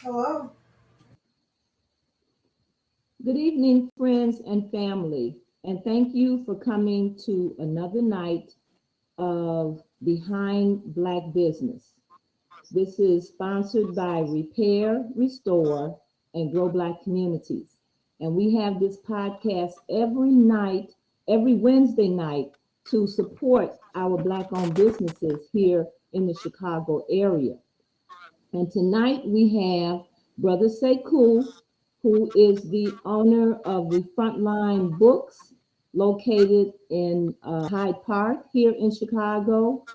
Hello. Good evening, friends and family, and thank you for coming to another night of Behind Black Business. This is sponsored by Repair, Restore, and Grow Black Communities. And we have this podcast every night, every Wednesday night, to support our Black-owned businesses here in the Chicago area. And tonight we have Brother Sekou, who is the owner of the Frontline Books, located in Hyde Park here in Chicago.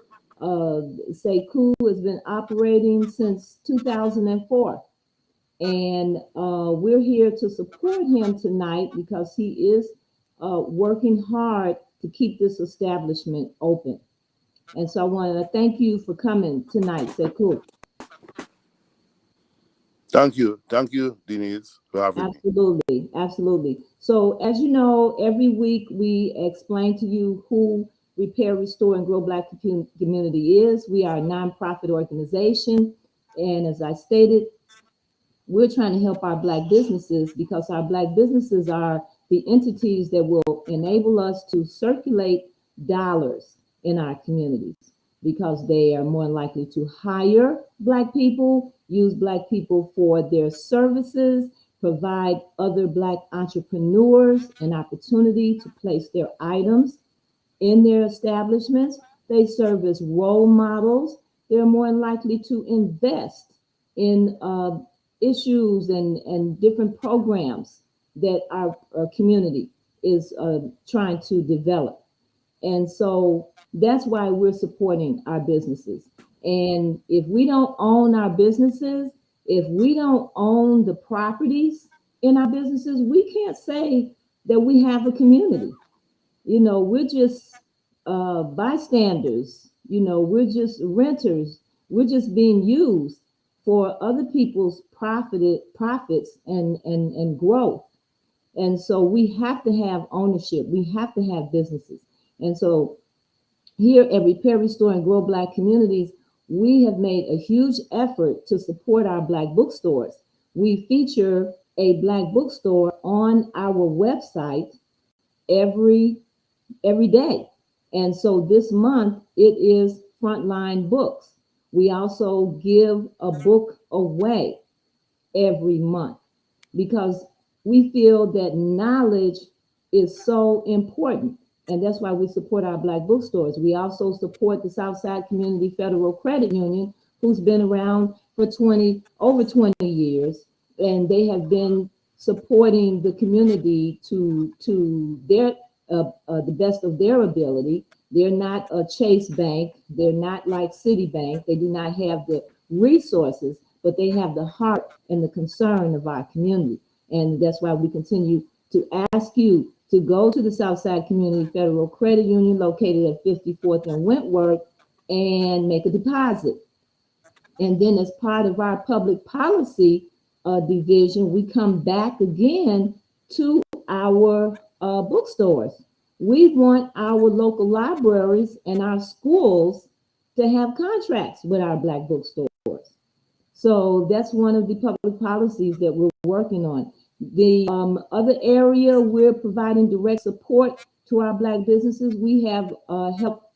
Sekou has been operating since 2004. And we're here to support him tonight because he is working hard to keep this establishment open. And so I want to thank you for coming tonight, Sekou. Thank you, Denise, for having me. Absolutely. So as you know, every week we explain to you who Repair, Restore, and Grow Black Community is. We are a nonprofit organization. And as I stated, we're trying to help our Black businesses because our Black businesses are the entities that will enable us to circulate dollars in our communities because they are more likely to hire Black people, use Black people for their services, provide other Black entrepreneurs an opportunity to place their items in their establishments. They serve as role models. They're more likely to invest in issues and different programs that our community is trying to develop. And so that's why we're supporting our businesses. And if we don't own our businesses, if we don't own the properties in our businesses, we can't say that we have a community. You know, we're just bystanders. You know, we're just renters. We're just being used for other people's profits and growth. And so we have to have ownership. We have to have businesses. And so here at Repair, Restore, and Grow Black Communities, we have made a huge effort to support our Black bookstores. We feature a Black bookstore on our website every day. And so this month it is Frontline Books. We also give a book away every month because we feel that knowledge is so important. And that's why we support our Black bookstores. We also support the Southside Community Federal Credit Union, who's been around for over 20 years. And they have been supporting the community to their the best of their ability. They're not a Chase Bank. They're not like Citibank. They do not have the resources, but they have the heart and the concern of our community. And that's why we continue to ask you to go to the Southside Community Federal Credit Union located at 54th and Wentworth and make a deposit. And then as part of our public policy division, we come back again to our bookstores. We want our local libraries and our schools to have contracts with our Black bookstores. So that's one of the public policies that we're working on. The other area, we're providing direct support to our Black businesses. We have helped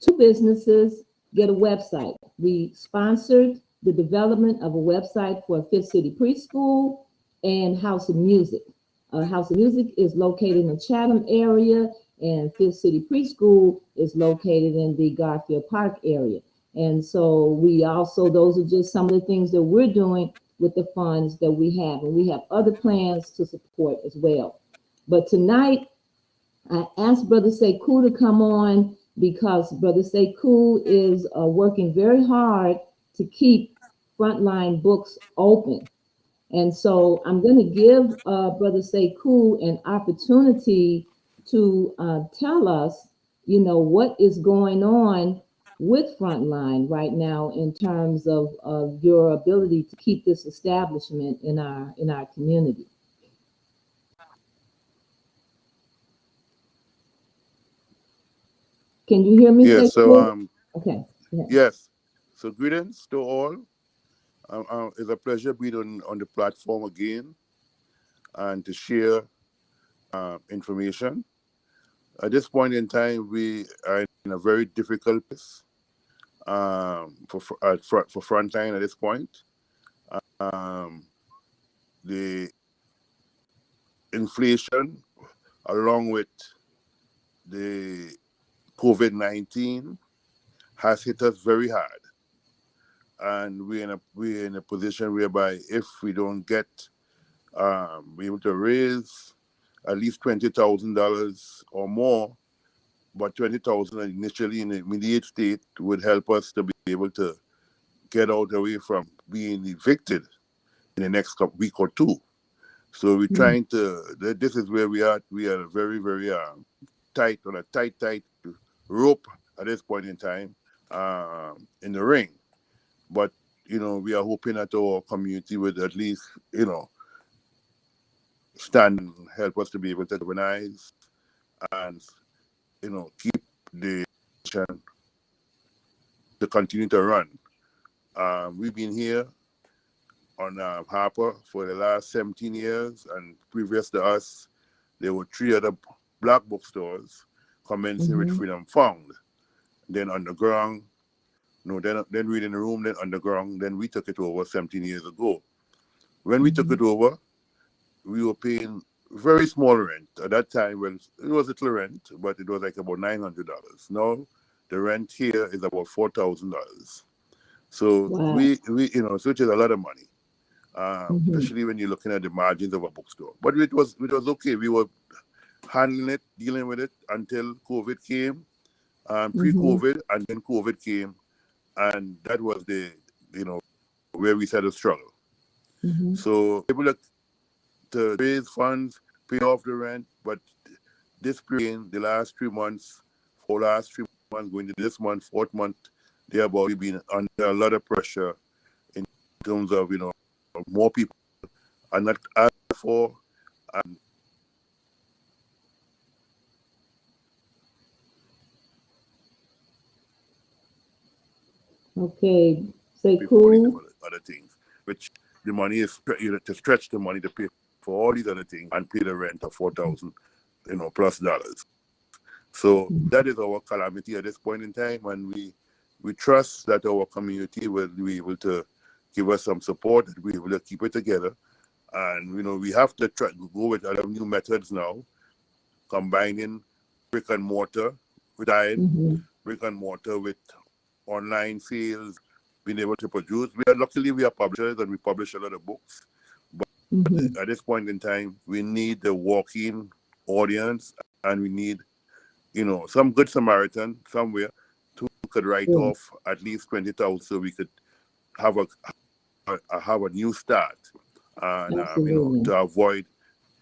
2 businesses get a website. We sponsored the development of a website for Fifth City Preschool and House of Music. House of Music is located in the Chatham area, and Fifth City Preschool is located in the Garfield Park area. And so we also, those are just some of the things that we're doing with the funds that we have. And we have other plans to support as well. But tonight, I asked Brother Sekou to come on because Brother Sekou is working very hard to keep Frontline Books open. And so I'm going to give Brother Sekou an opportunity to tell us, what is going on with Frontline right now in terms of your ability to keep this establishment in our community. Can you hear me? Yeah. So okay. Yeah. Yes. So greetings to all. It's a pleasure being on the platform again and to share information. At this point in time, we are in a very difficult place for Frontline at this point. The inflation, along with the COVID-19, has hit us very hard, and we're in a position whereby if we don't get be able to raise at least $20,000 or more, but $20,000 initially in the immediate state would help us to be able to get out away from being evicted in the next week or two. So we're trying to. This is where we are. We are very, very tight on a tight rope at this point in time in the ring. But we are hoping that our community would at least stand and help us to be able to organize and keep the nation to continue to run. We've been here on Harper for the last 17 years, and previous to us, there were 3 other Black bookstores commencing with Freedom Found. Then underground, then reading the room, then underground, then we took it over 17 years ago. When we took it over, we were paying very small rent. At that time, well, it was little rent, but it was like about $900. Now, the rent here is about $4,000. So Wow. we so which is a lot of money, especially when you're looking at the margins of a bookstore. But it was okay. We were handling it, dealing with it until COVID came, pre-COVID, and then COVID came, and that was the where we started to struggle. So able to raise funds, pay off the rent, but this period, the last 3 months, going to this month, 4th month, they have already been under a lot of pressure in terms of more people are not asked for, and okay, Sekou. other things, which the money is to stretch the money to pay for all these other things and pay the rent of $4,000 plus dollars. So that is our calamity at this point in time, and we trust that our community will be able to give us some support, that we will keep it together. And we have to try to go with other new methods now, combining brick and mortar with brick and mortar with online sales, being able to produce. Luckily we are publishers and we publish a lot of books, but at this point in time we need the walk-in audience, and we need some good Samaritan somewhere who could write off at least 20,000 so we could have a new start, and to avoid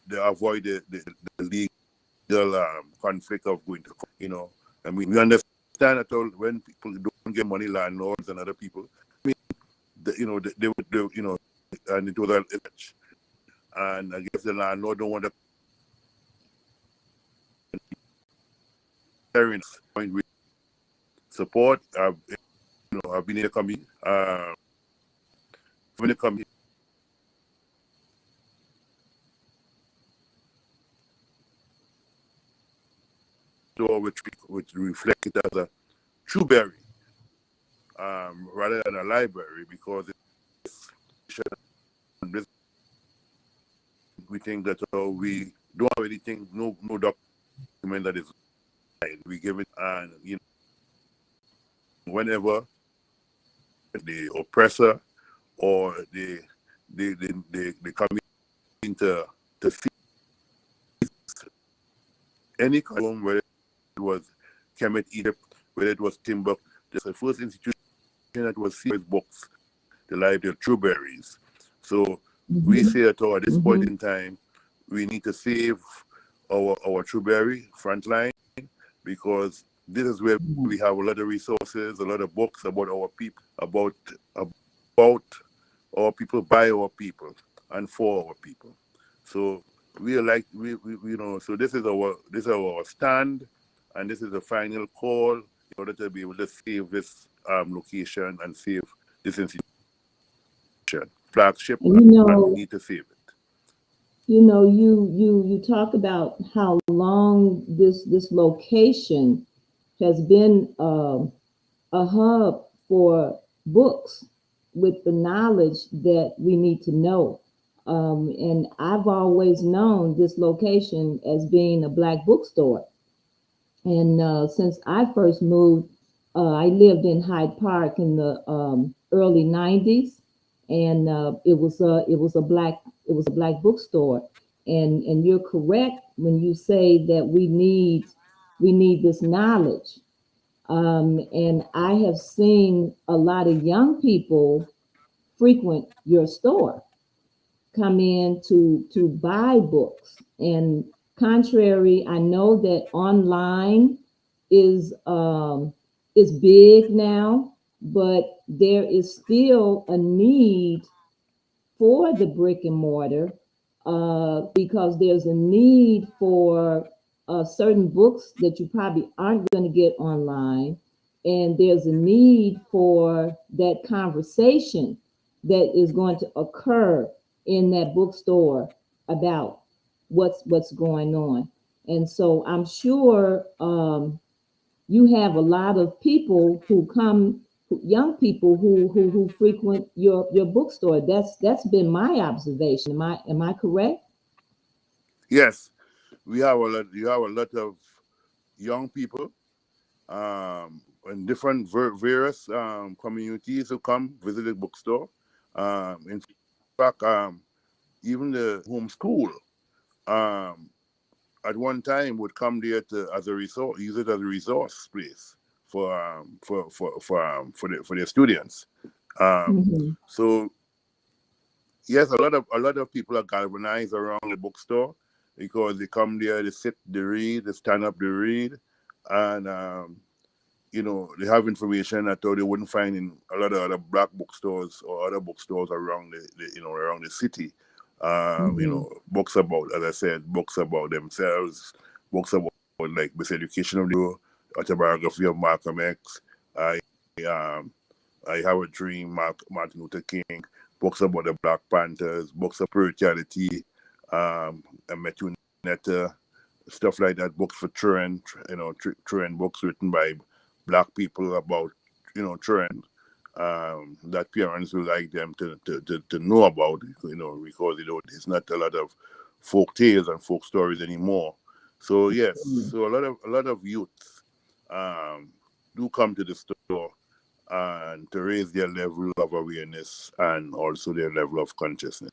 the legal conflict of going to and we understand that when people don't get money, landlords and other people, they would and it was a and I guess the landlord don't want to point with support. I've been in the community when it comes which reflect it as a true berry rather than a library, because we think that we don't have anything, no document that is right. We give it, and whenever the oppressor or the come into see any room where it was Kemet Egypt whether it was timber. The first institution that was serious books, the library of Trueberries. So we say at this point in time, we need to save our Trueberry Frontline, because this is where we have a lot of resources, a lot of books about our people, about our people, by our people, and for our people. So we are like we so this is our stand, and this is the final call in order to be able to save this location and save this institution flagship, And and we need to save it. You talk about how long this location has been a hub for books with the knowledge that we need to know. And I've always known this location as being a Black bookstore. And since I first moved, I lived in Hyde Park in the early '90s, and it was a Black bookstore. And you're correct when you say that we need this knowledge. And I have seen a lot of young people frequent your store, come in to buy books. And contrary, I know that online is big now, but there is still a need for the brick and mortar, because there's a need for certain books that you probably aren't going to get online, and there's a need for that conversation that is going to occur in that bookstore about what's going on. And so I'm sure you have a lot of people who come, young people who frequent your bookstore. That's been my observation. Am I correct? Yes, we have a lot. You have a lot of young people in different various communities who come visit the bookstore. In fact, even the homeschool at one time would come there as a resource, use it as a resource place for their students. So yes, a lot of people are galvanized around the bookstore because they come there, they sit, they read, they stand up, they read, and they have information that they wouldn't find in a lot of other Black bookstores or other bookstores around around the city. Books about, as I said, books about themselves, books about like Miseducation of the Autobiography of Malcolm X. I Have a Dream, Martin Luther King. Books about the Black Panthers, books of spirituality, and Metu Netta, stuff like that. Books for trend, trend books written by Black people about trend. That parents would like them to know about, because there's not a lot of folk tales and folk stories anymore. So yes, so a lot of youth do come to the store and to raise their level of awareness and also their level of consciousness,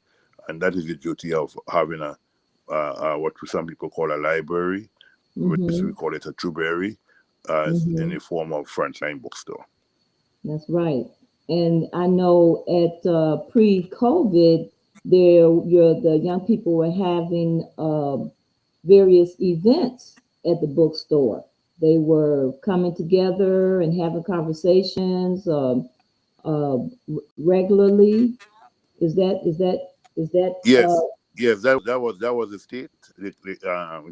and that is the duty of having a what some people call a library, which we call it a Trueberry, in the form of Frontline Bookstore. That's right. And I know at pre-COVID, the young people were having various events at the bookstore. They were coming together and having conversations regularly. Is that? Yes, yes, that was the state. It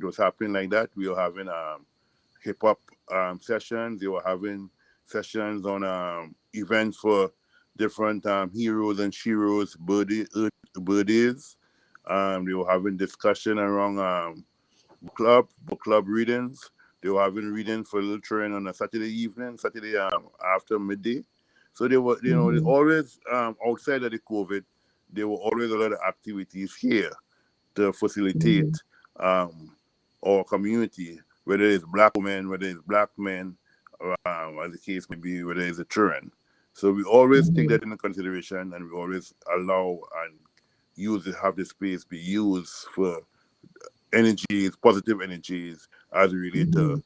was happening like that. We were having hip hop sessions. They were having sessions on events for different heroes and sheroes, birthdays. They were having discussion around book club readings. They were having readings for little children on a Saturday after midday. So they were, they always outside of the COVID, there were always a lot of activities here to facilitate our community, whether it's Black women, whether it's Black men, as the case may be, whether it's a children. So we always take that into consideration, and we always allow and have the space be used for energies, positive energies, as we relate to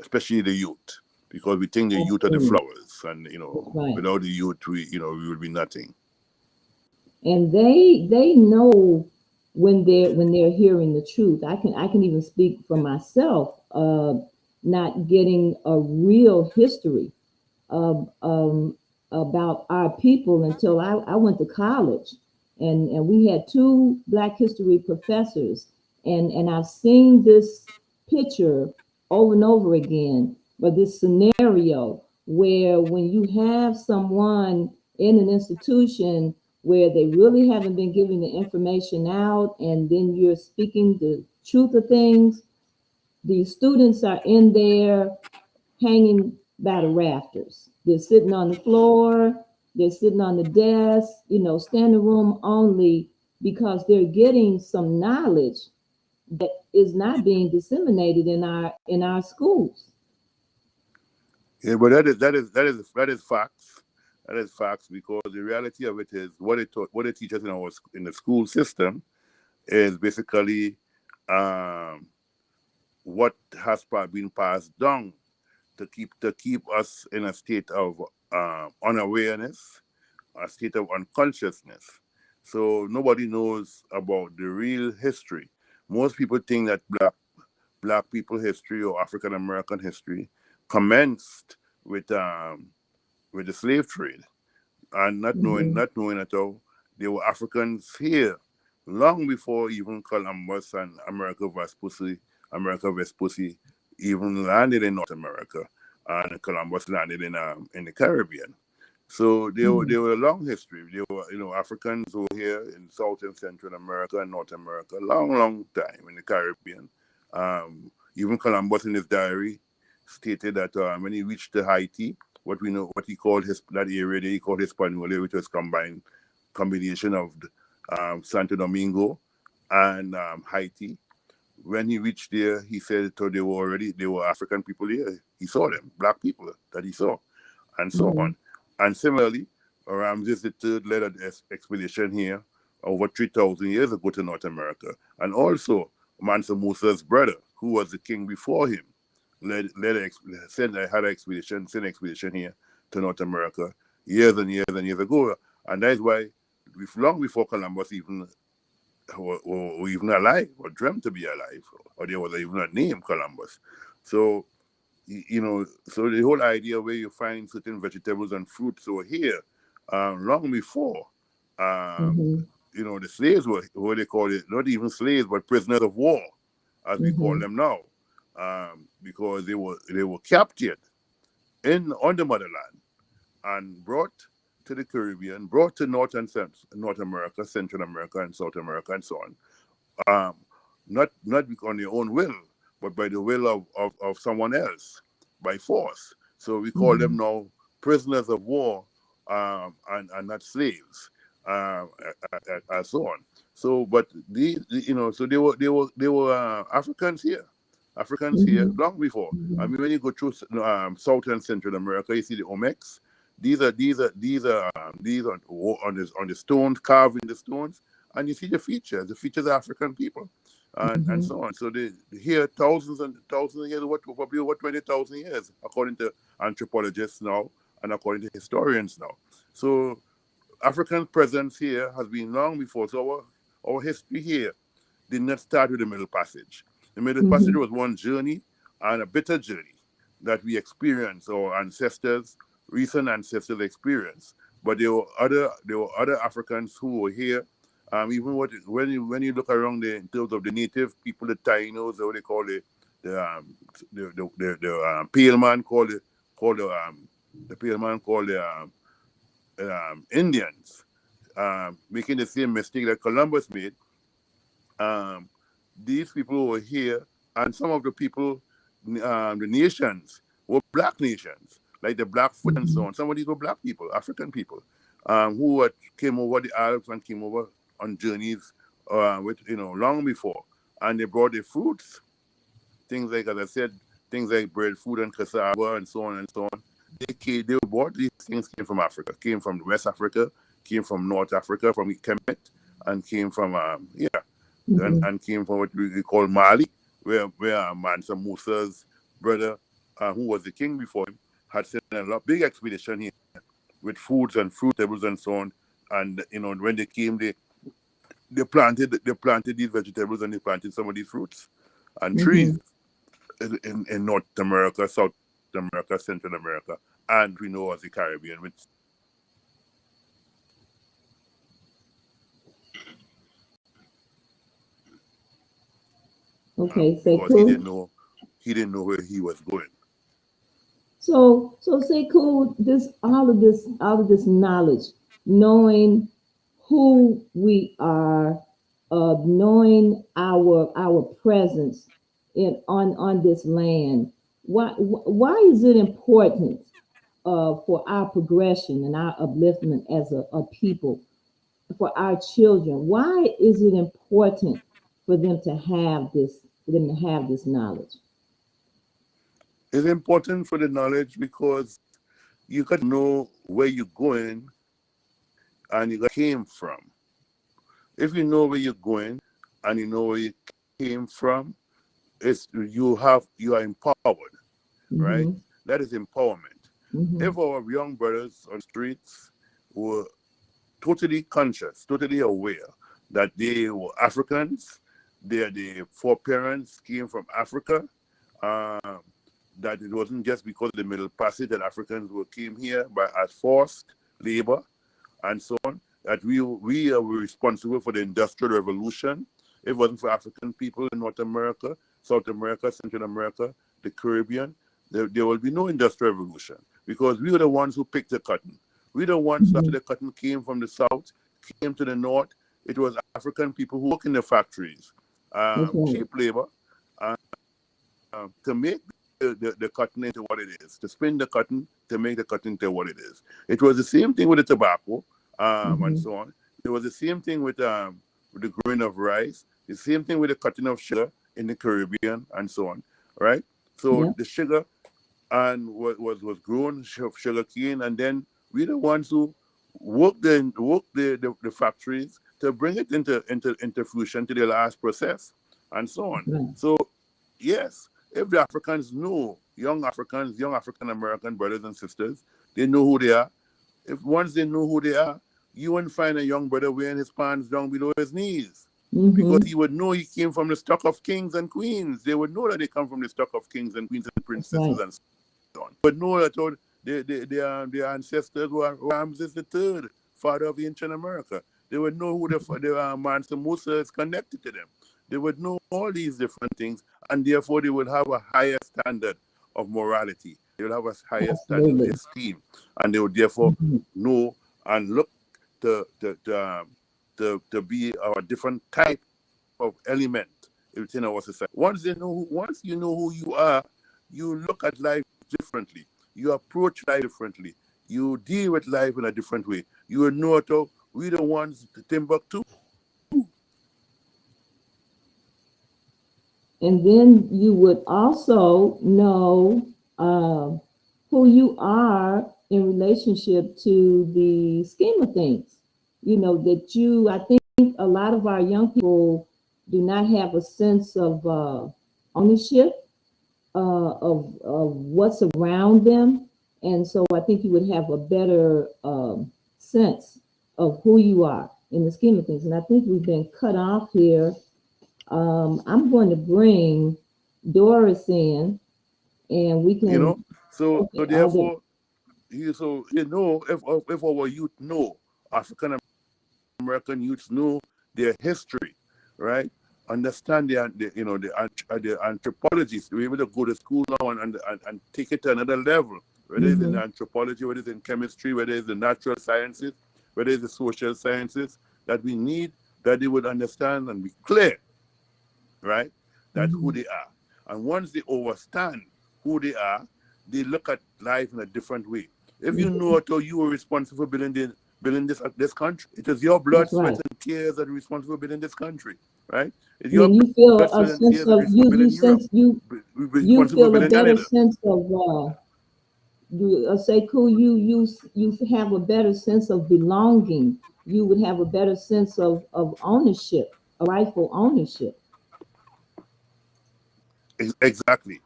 especially the youth, because we think the youth are the flowers, and Right. without the youth, we would be nothing. And they know when they're hearing the truth. I can even speak for myself, not getting a real history of about our people until I went to college, and we had 2 Black history professors, and I've seen this picture over and over again, but this scenario where when you have someone in an institution where they really haven't been giving the information out, and then you're speaking the truth of things, the students are in there hanging by the rafters. They're sitting on the floor, they're sitting on the desk, standing room only, because they're getting some knowledge that is not being disseminated in our schools. Yeah, but that is facts. That is facts, because the reality of it is what they teach us in the school system is basically what has been passed down to keep us in a state of unawareness, a state of unconsciousness. So nobody knows about the real history. Most people think that black people history or African American history commenced with the slave trade, and not knowing at all there were Africans here long before even Columbus and America Vespucci even landed in North America, and Columbus landed in the Caribbean. So there were a long history. There were Africans who were here in South and Central America and North America, long time in the Caribbean. Even Columbus in his diary stated that when he reached the Haiti, what he called that area there, he called Hispaniola, which was combination of Santo Domingo and Haiti. When he reached there, he said there were African people here. He saw them, black people that he saw, and so on. And similarly, Ramses III led an expedition here over 3,000 years ago to North America. And also, Mansa Musa's brother, who was the king before him, sent an expedition here to North America years and years and years ago. And that is why, long before Columbus even were even alive or dreamt to be alive, or there was even a name Columbus. So, so the whole idea where you find certain vegetables and fruits over here, long before, the slaves were what they call it, not even slaves, but prisoners of war, as we call them now, because they were captured on the motherland and brought to the Caribbean, brought to North America, Central America, and South America, and so on. Not on their own will, but by the will of someone else, by force. So we call them now prisoners of war, and not slaves, and so on. So, but so they were Africans here long before. I mean, when you go through South and Central America, you see the Olmecs. These are on the stones, carved in the stones, and you see the features of African people, and so on. So they here thousands and thousands of years, probably over 20,000 years, according to anthropologists now and according to historians now. So African presence here has been long before. So our history here did not start with the Middle Passage. The Middle Passage was one journey, and a bitter journey that we experienced, our recent ancestors experienced. But there were other Africans who were here. Even when you look around there in terms of the native people, the Tainos, or what they call the pale man called the Indians, making the same mistake that Columbus made. These people who were here, and some of the people, the nations, were black nations, like the Blackfoot and so on. Some of these were black people, African people, who came over the Alps and came over on journeys long before, and they brought their fruits, things like, as I said, things like breadfruit and cassava and so on and so on. They brought these things, came from Africa, came from West Africa, came from North Africa, from Kemet, and came from and came from what we call Mali, where Mansa Musa's brother who was the king before him, had sent a lot big expedition here with foods and fruitables and so on. And when they came, they planted these vegetables and they planted some of these fruits and trees in North America, South America, Central America, and we know as the Caribbean. Which okay, because Sekou. he didn't know where he was going. So Sekou, all of this knowledge, knowing who we are, knowing our presence on this land. Why is it important for our progression and our upliftment as a people, for our children? Why is it important for them to have this knowledge? It's important for the knowledge because you got to know where you're going and you came from. If you know where you're going and you know where you came from, you are empowered, right? That is empowerment. If our young brothers on the streets were totally conscious, totally aware that they were Africans, their foreparents came from Africa, that it wasn't just because of the Middle Passage that Africans came here as forced labor and so on, that we are responsible for the Industrial Revolution. If it wasn't for African people in North America, South America, Central America, the Caribbean, there will be no Industrial Revolution because we were the ones who picked the cotton. We the ones after the cotton came from the South, came to the North. It was African people who work in the factories, cheap labor, to make the cotton into what it is, to spin the cotton, to make the cotton into what it is. It was the same thing with the tobacco and so on. It was the same thing with the growing of rice, the same thing with the cutting of sugar in the Caribbean and so on, right? So the sugar and was grown, sugar cane, and then we the ones who worked the factories to bring it into fruition to the last process and so on. So yes, if the Africans know, young African American brothers and sisters, they know who they are. Once they know who they are, you wouldn't find a young brother wearing his pants down below his knees. Because he would know he came from the stock of kings and queens. They would know that they come from the stock of kings and queens and princesses and so on. But know that their ancestors were Ramses III, father of ancient America. They would know who the Mansa Musa is connected to them. They would know all these different things, and therefore they would have a higher standard of morality. They would have a higher standard of esteem, and they would therefore know and look to be a different type of element within our society. Once you know who you are, you look at life differently. You approach life differently. You deal with life in a different way. You will know that we're the ones to Timbuktu. And then you would also know who you are in relationship to the scheme of things. I think a lot of our young people do not have a sense of ownership of what's around them. And so I think you would have a better sense of who you are in the scheme of things. And I think we've been cut off here. I'm going to bring Doris in, and we can. So therefore, if our youth know, African American youths know their history, right? Understand the anthropology, to be able to go to school now and take it to another level, whether it's in anthropology, whether it's in chemistry, whether it's the natural sciences, whether it's the social sciences, that we need, that they would understand and be clear, right? That's who they are. And once they understand who they are, they look at life in a different way. If you know how you were responsible for building this country, it is your blood, sweat, and tears that are responsible for building this country, right? It's your you feel blood, a sweat, and sense tears of you feel a better sense of you have a better sense of belonging. You would have a better sense of ownership, a rightful ownership. Exactly.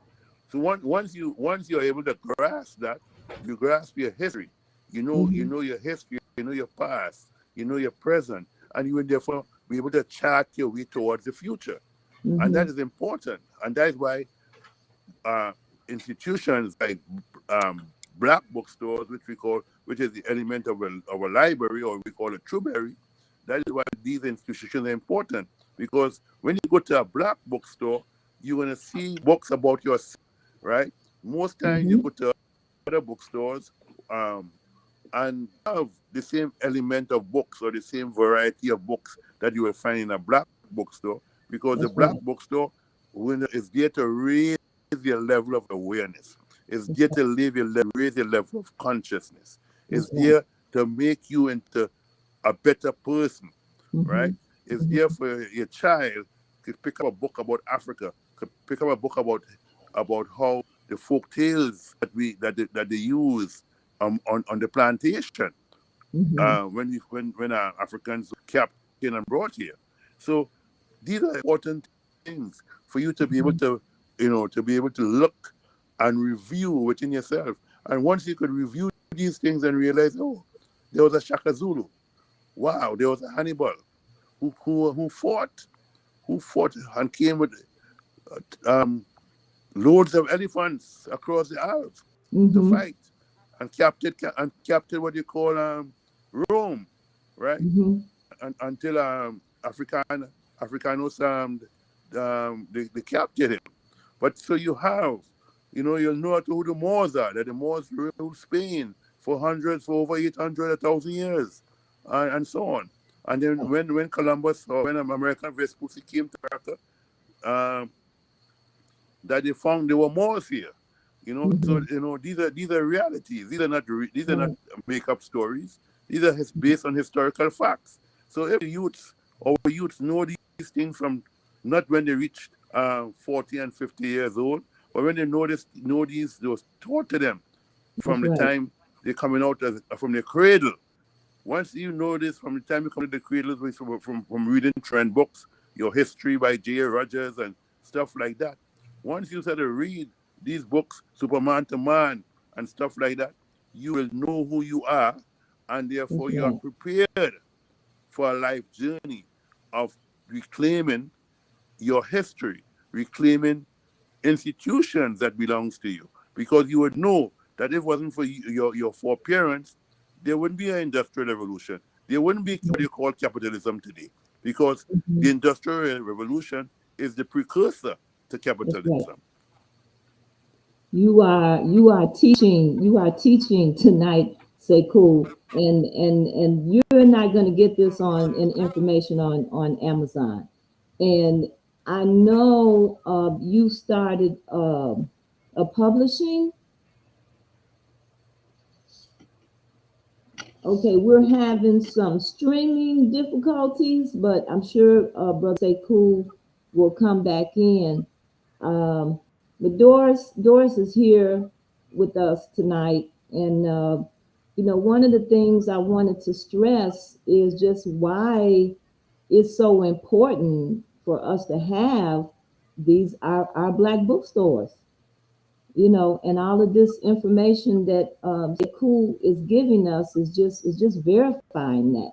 So once you're able to grasp that, you grasp your history. You Mm-hmm. know your history, you know your past, you know your present, and you will therefore be able to chart your way towards the future. And Mm-hmm. that is important. And that is why uh, institutions like black bookstores, which is the element of a library, or we call it Trueberry, that is why these institutions are important. Because when you go to a black bookstore, you're going to see books about yourself, right? Most times you Mm-hmm. go to other bookstores, um, and have the same element of books or the same variety of books that you will find in a black bookstore, because the That's black right. bookstore is there to raise your level of awareness. It's That's there right. to raise your level of consciousness. That's It's right. there to make you into a better person, Mm-hmm. right? It's Mm-hmm. there for your child to pick up a book about Africa, could pick up a book about how the folk tales that they use on the plantation, Mm-hmm. when Africans were captured and brought here. So these are important things for you to be able Mm-hmm. to, to be able to look and review within yourself. And once you could review these things and realize, oh, there was a Shaka Zulu. Wow, there was a Hannibal who fought and came with um, loads of elephants across the Alps to Mm-hmm. fight, and captured what you call Rome, right? Mm-hmm. And until Africanos they captured him. But so you'll know who the Moors are. That the Moors ruled Spain for over 800, 1,000 years, and so on. And then when Columbus, or when American Vespucci came to America, um, that they found there were Moors here. So Mm-hmm. these are realities. These are not Right. make up stories. These are based on historical facts. So if our youths know these things from not when they reached 40 and 50 years old, but when they know these was taught to them That's from the right. time they're coming out from their cradle. Once you know this from the time you come to the cradles, from reading trend books, your history by J. Rogers and stuff like that. Once you start to read these books, Superman to Man and stuff like that, you will know who you are, and That's therefore you are right. prepared for a life journey of reclaiming your history, reclaiming institutions that belongs to you, because you would know that if it wasn't for your foreparents, there wouldn't be an industrial revolution. There wouldn't be what you call capitalism today, because Mm-hmm. the industrial revolution is the precursor to That's right. capitalism. You are teaching tonight, say cool, and you're not going to get this on in information on Amazon. And I know you started a publishing. Okay, we're having some streaming difficulties, but I'm sure Brother Say Cool will come back in. Um, but Doris is here with us tonight, and one of the things I wanted to stress is just why it's so important for us to have these our black bookstores, and all of this information that Cool is giving us is just verifying that.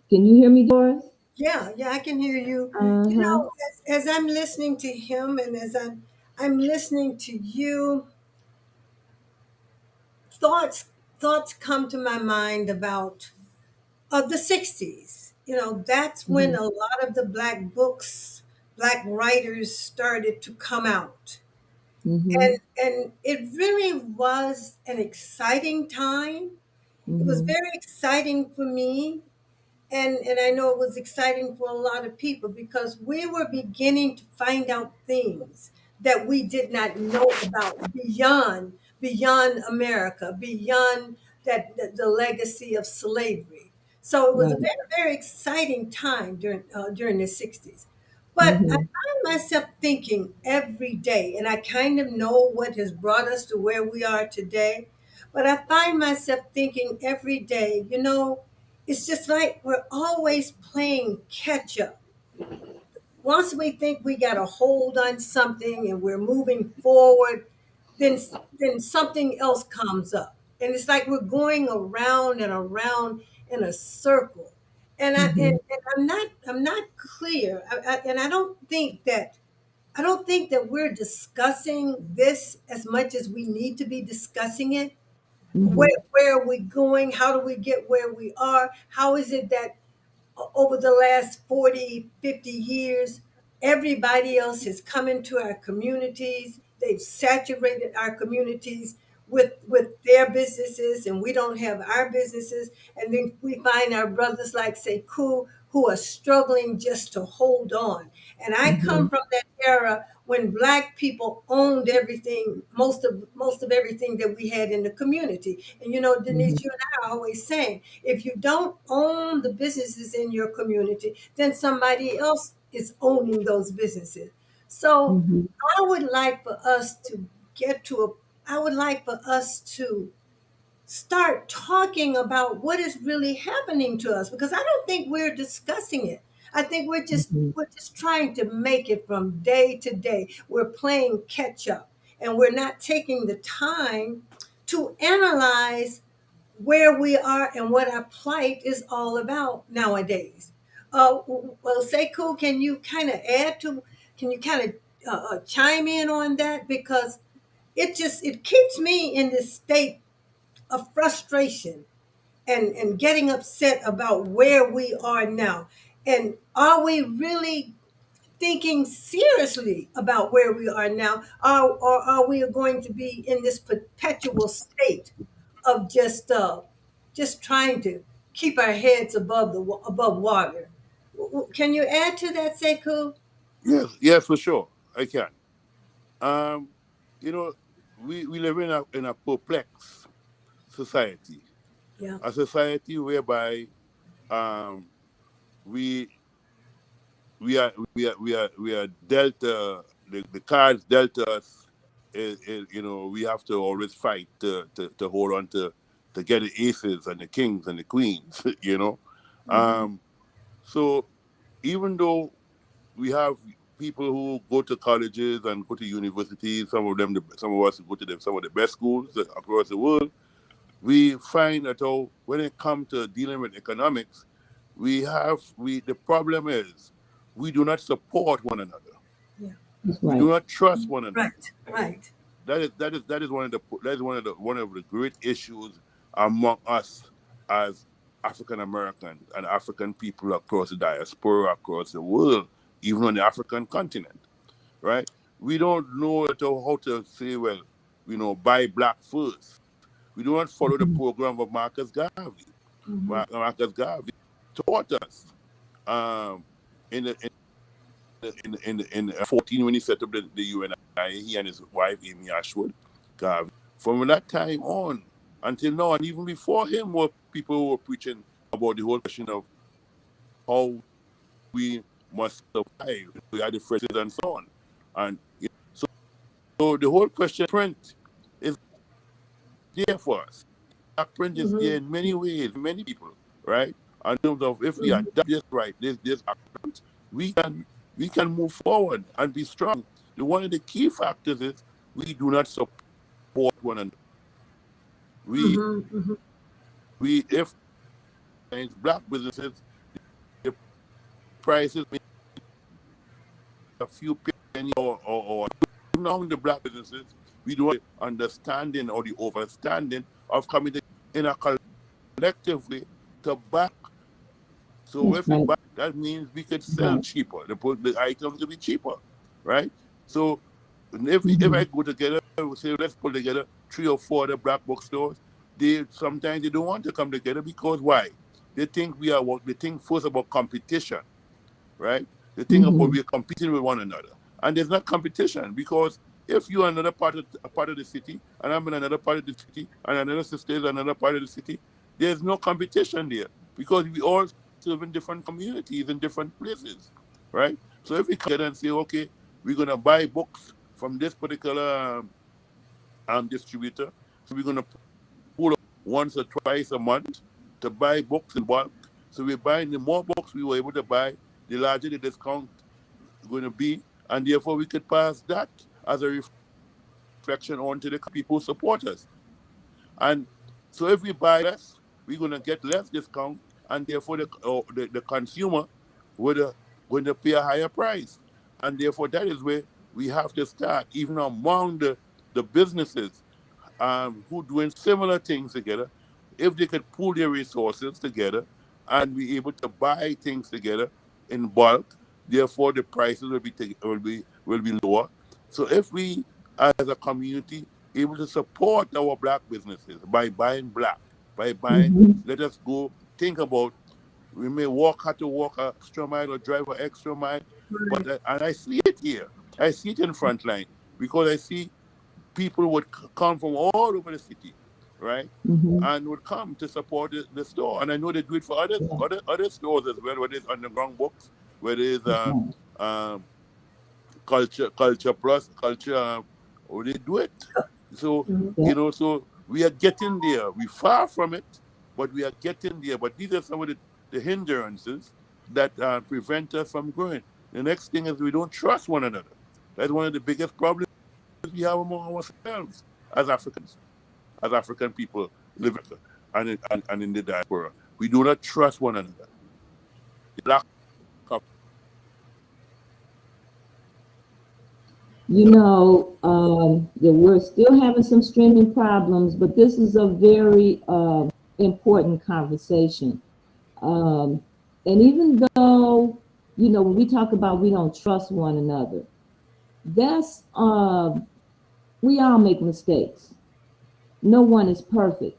Can you hear me, Doris? Yeah, yeah, I can hear you. You Uh-huh. know, as I'm listening to him and as I'm listening to you, thoughts thoughts come to my mind about the 60s. That's when Mm-hmm. a lot of the black writers started to come out. Mm-hmm. And it really was an exciting time. It was Mm-hmm. very exciting for me, and I know it was exciting for a lot of people because we were beginning to find out things that we did not know about beyond America, beyond the legacy of slavery. So it was a Right. very, very exciting time during the 60s. But I Mm-hmm. find myself thinking every day, and I kind of know what has brought us to where we are today. But I find myself thinking every day, it's just like we're always playing catch up. once we think we got a hold on something and we're moving forward, then something else comes up, and it's like we're going around and around in a circle. And and I'm not clear, and I don't think that we're discussing this as much as we need to be discussing it. Where are we going? How do we get where we are? How is it that over the last 40, 50 years, everybody else has come into our communities? They've saturated our communities with their businesses, and we don't have our businesses. And then we find our brothers like Sekou who are struggling just to hold on. And I come from that era when Black people owned everything, most of everything that we had in the community. And you know, Denise, you and I are always saying, if you don't own the businesses in your community, then somebody else is owning those businesses. So I would like for us to get to a I would like for us to start talking about what is really happening to us, because I don't think we're discussing it. I think we're just trying to make it from day to day. We're playing catch up, and we're not taking the time to analyze where we are and what our plight is all about nowadays. Well, Sekou, can you kind of chime in on that? Because it keeps me in this state of frustration and getting upset about where we are now. And are we really thinking seriously about where we are now? Or are we going to be in this perpetual state of just trying to keep our heads above water? Can you add to that, Sekou? Yes, for sure, I can. Um, you know, we live in a perplexed society, Yeah. a society whereby um, we we are dealt the cards dealt to us. You know, we have to always fight to hold on to get the aces and the kings and the queens. You know, Hmm. um, so even though we have people who go to colleges and go to universities, some of us go to some of the best schools across the world, we find that when it comes to dealing with economics, the problem is we do not support one another. Yeah. That's We right. do not trust one another. Right. That is one of the great issues among us as African Americans and African people across the diaspora, across the world, even on the African continent, right? We don't know how to say, well, buy black first. We do not follow the program of Marcus Garvey. Hmm. Marcus Garvey taught us in the in 14 when he set up the UNI, he and his wife Amy Ashwood Garvey. From that time on until now, and even before him, were people who were preaching about the whole question of how we must survive. We had the phrases and so on, and so the whole question of print is there for us. That print is there Hmm. in many ways, many people, right? In terms of if we adapt this right, this accent, we can move forward and be strong. One of the key factors is we do not support one another. We Hmm. Hmm. we if black businesses, the prices may a few penny or even among the black businesses, we don't have the understanding or the overstanding of coming in a collective way to back. So That's if we right. buy, that means we could sell Right. cheaper. The items could be cheaper, right? So if I Mhm. go together, say let's put together 3 or 4 other black bookstores, they sometimes they don't want to come together because why? They think we are what they think first about competition, right? They think about Mhm. we're competing with one another, and there's not competition because if you are another part of the city, and I'm in another part of the city, and another sister is another part of the city, there's no competition there because we all serve in different communities in different places, right? So if we come together and say, okay, we're gonna buy books from this particular distributor, so we're gonna pull up once or twice a month to buy books in bulk. So we're buying the more books we were able to buy, the larger the discount going to be, and therefore we could pass that as a reflection on to the people who support us. And so if we buy less, we're going to get less discount, and therefore the consumer would going to pay a higher price. And therefore that is where we have to start, even among the businesses who doing similar things together, if they could pool their resources together and be able to buy things together in bulk, therefore the prices will be lower. So if we as a community able to support our black businesses by buying black, by buying, Mhm. let us go think about, we may walk have to walk an extra mile or drive an extra mile, but Right. and I see it here. I see it in Frontline because I see people would come from all over the city, right? Mhm. And would come to support the store. And I know they do it for Yeah. other stores as well, whether it's underground books, whether it's Yeah. um, culture plus culture, or they do it. So Mhm. Yeah. so we are getting there. We far from it, but we are getting there. But these are some of the hindrances that prevent us from growing. The next thing is we don't trust one another. That's one of the biggest problems we have among ourselves as Africans, as African people living in America and in the diaspora. We do not trust one another. The lack of That we're still having some streaming problems, but this is a very important conversation. Um, and even though, when we talk about we don't trust one another, that's we all make mistakes. No one is perfect.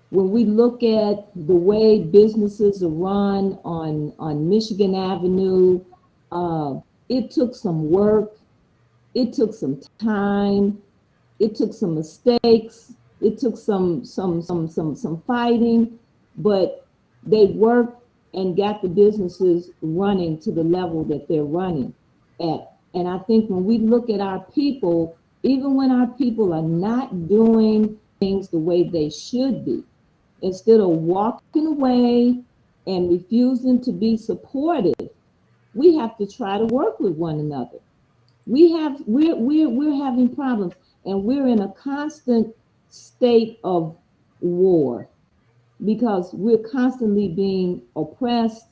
When we look at the way businesses are run on Michigan Avenue, uh, it took some work, it took some time, it took some mistakes, it took some fighting, but they worked and got the businesses running to the level that they're running at. And I think when we look at our people, even when our people are not doing things the way they should be, instead of walking away and refusing to be supportive, we have to try to work with one another. We're having problems, and we're in a constant state of war because we're constantly being oppressed.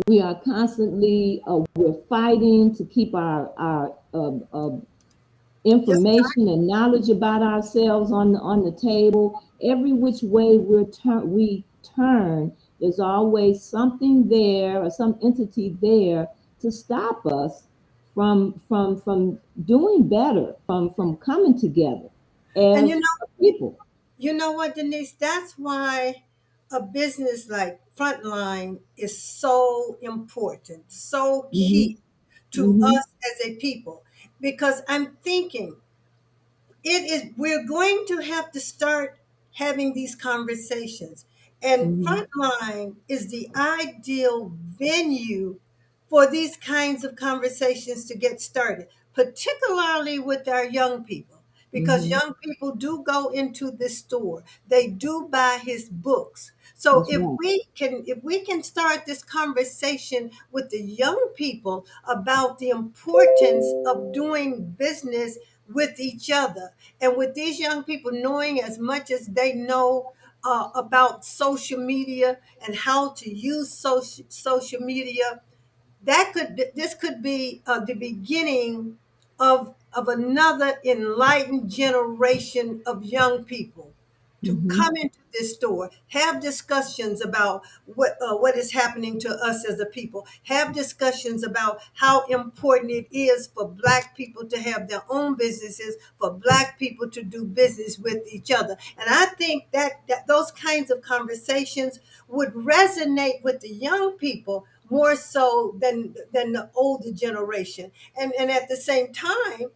We are constantly we're fighting to keep our Just information and knowledge about ourselves on the table. Every which way we turn, there's always something there or some entity there to stop us from doing better, from coming together and as a people. you know what, Denise? That's why a business like Frontline is so important, so Hmm. key to Hmm. us as a people. Because I'm thinking we're going to have to start having these conversations. And Hmm. Frontline is the ideal venue for these kinds of conversations to get started, particularly with our young people. Because Hmm. young people do go into this store. They do buy his books. So That's right. if we can start this conversation with the young people about the importance of doing business with each other, and with these young people knowing as much as they know about social media and how to use social media, this could be the beginning of another enlightened generation of young people to Hmm. come into this store, have discussions about what is happening to us as a people, have discussions about how important it is for Black people to have their own businesses, for Black people to do business with each other. And I think that those kinds of conversations would resonate with the young people more so than the older generation. And at the same time,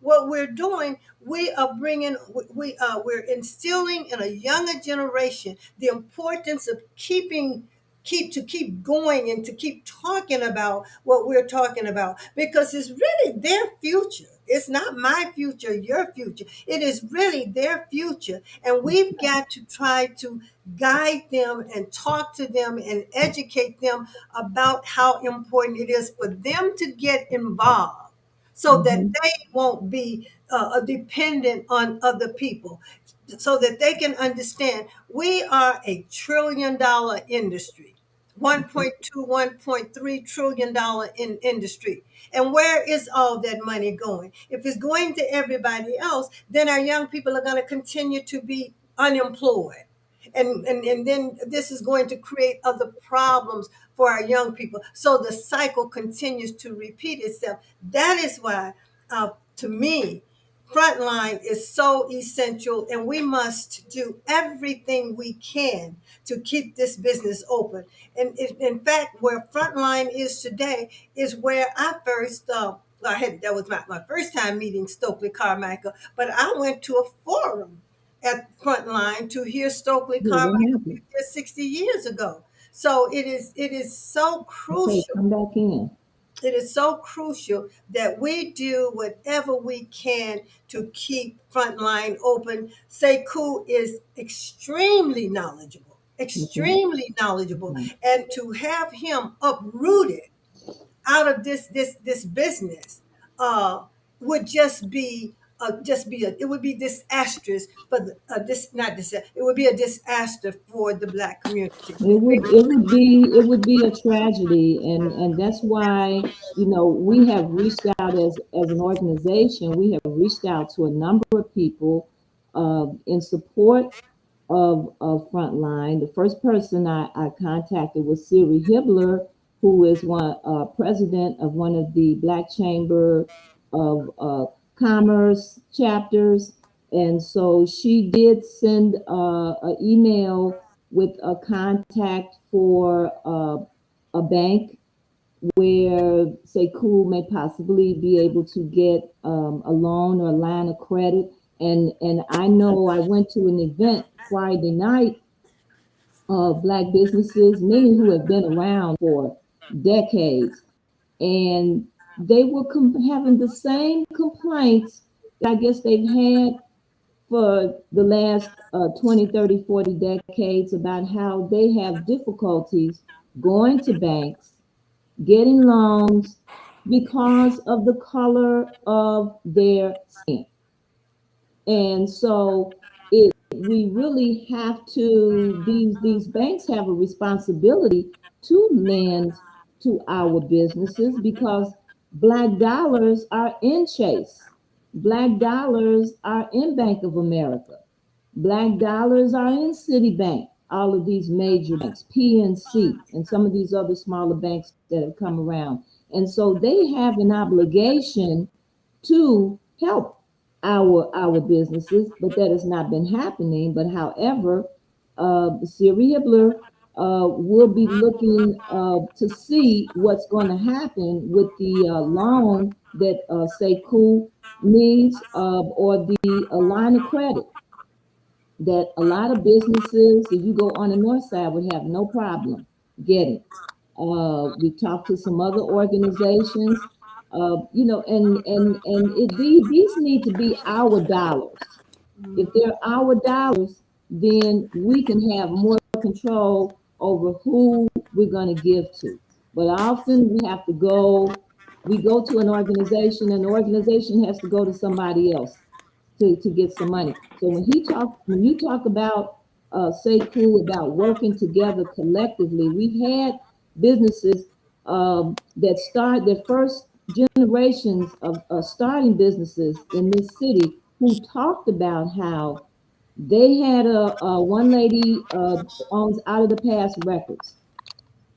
what we're doing, we are bringing we're instilling in a younger generation the importance of keep going and to keep talking about what we're talking about, because it's really their future. It's not my future, your future. It is really their future. And we've got to try to guide them and talk to them and educate them about how important it is for them to get involved so that Mm-hmm. they won't be dependent on other people, so that they can understand we are a $1 trillion industry, 1.2, $1.3 trillion in industry. And where is all that money going? If it's going to everybody else, then our young people are going to continue to be unemployed. And then this is going to create other problems for our young people. So the cycle continues to repeat itself. That is why, to me, Frontline is so essential, and we must do everything we can to keep this business open. And in fact, where Frontline is today is where I first, that was my first time meeting Stokely Carmichael, but I went to a forum at Frontline to hear Stokely Yeah, what Carmichael happened? 50 or 60 years ago. So it is so Okay, crucial. come back in. It is so crucial that we do whatever we can to keep Frontline open. Sekou is Okay. extremely knowledgeable, Right. and to have him uprooted out of this business uh, would it would be disastrous for this not this it would be a disaster for the Black community. It would be a tragedy, and that's why, we have reached out as an organization. We have reached out to a number of people in support of Frontline. The first person I contacted was Siri Hibbler, who is one president of one of the Black Chamber of Commerce chapters, and so she did send an email with a contact for a bank where Sekou may possibly be able to get a loan or a line of credit. And I know I went to an event Friday night of Black businesses, many who have been around for decades, and they were having the same complaints that I guess they've had for the last 20, 30, 40 decades about how they have difficulties going to banks, getting loans because of the color of their skin. And so we really have to, these banks have a responsibility to lend to our businesses because Black dollars are in Chase. Black dollars are in Bank of America. Black dollars are in Citibank, all of these major banks, PNC, and some of these other smaller banks that have come around. And so they have an obligation to help our businesses, but that has not been happening. But however, Siri Hibbler will be looking to see what's going to happen with the loan that Sekou needs or the line of credit that a lot of businesses, if you go on the north side, would have no problem getting. We talked to some other organizations, these need to be our dollars. If they're our dollars, then we can have more control over who we're going to give to. But often we go to an organization, and the organization has to go to somebody else to get some money. So when you talk about Sekou, about working together collectively, we've had businesses that start their first generations of starting businesses in this city who talked about how they had a one lady owns Out of the Past Records,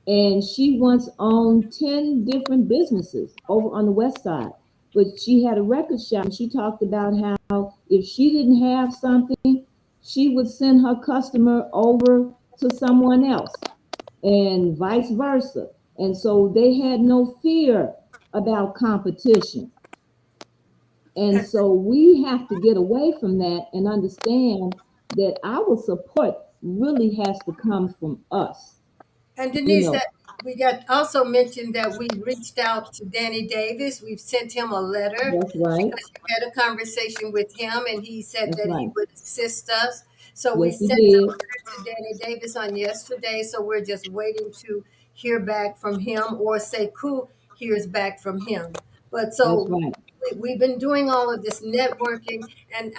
and she once owned 10 different businesses over on the west side. But she had a record shop, and she talked about how if she didn't have something, she would send her customer over to someone else and vice versa. And so they had no fear about competition. And so we have to get away from that and understand that our support really has to come from us. And you Denise, know. that we got also mentioned that we reached out to Danny Davis. We've sent him a letter That's right. because you had a conversation with him and he said That's that he right. would assist us. So we Yes, he sent a did. letter to Danny Davis on yesterday. So we're just waiting to hear back from him, or Sekou hears back from him. But That's so right. we've been doing all of this networking, and